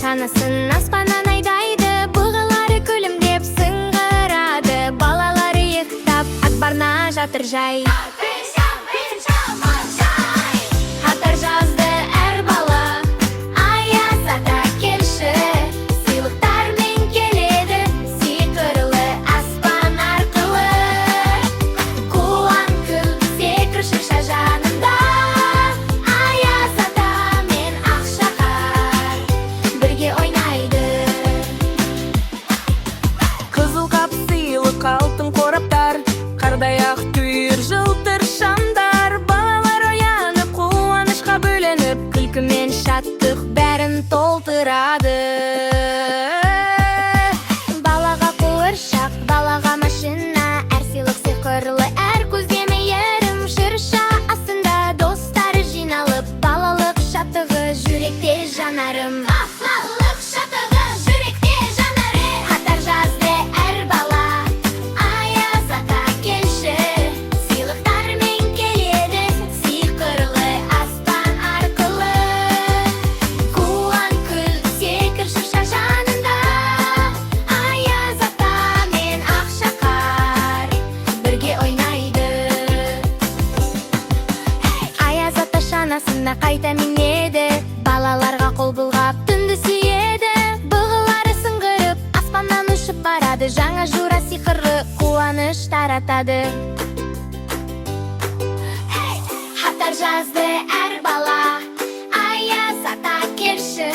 шанасын аспаннан айдайды, бұғылары күлімдеп сыңғырады, балалары ұйықтап акбарна жатыр жай. Хаттар жазды әр бала, аяз ата келші, сыйлықтармен келеді, сиқырлы аспан арқылы. Қуан күл, секір шырша жанында, аяз ата мен ақшақар бірге ойнайды. Қызыл қап сыйлық, алтын қораптар, қардай ақ түйір жылтыр шамдар. Балалар оянып, қуанышқа бөленіп, күлкі мен шаттық бәрін толтырады. Балаға қуыршақ, балаға машина, әр сыйлық сиқырлы, әр көзге мейірім. Шырша астында достары жиналып, балалық шаттығы жүректе жанарым. Балалық шаттығы жүректе жанарым. Хаттар жазды әр бала, аяз ата келші, сыйлықтармен келеді, сиқырлы аспан арқылы. Қуан күл, секір шырша жанында, аяз ата мен ақшақар бірге ойнайды. Аяз ата шанасына қайта минеді, балаларға қол бұлғап түнді сүйеді. Бұғылары сыңғырып, аспаннан ұшып барады, жаңа жура сиқырлы қуаныш таратады. Хаттар жазды әр бала, аяз ата келші,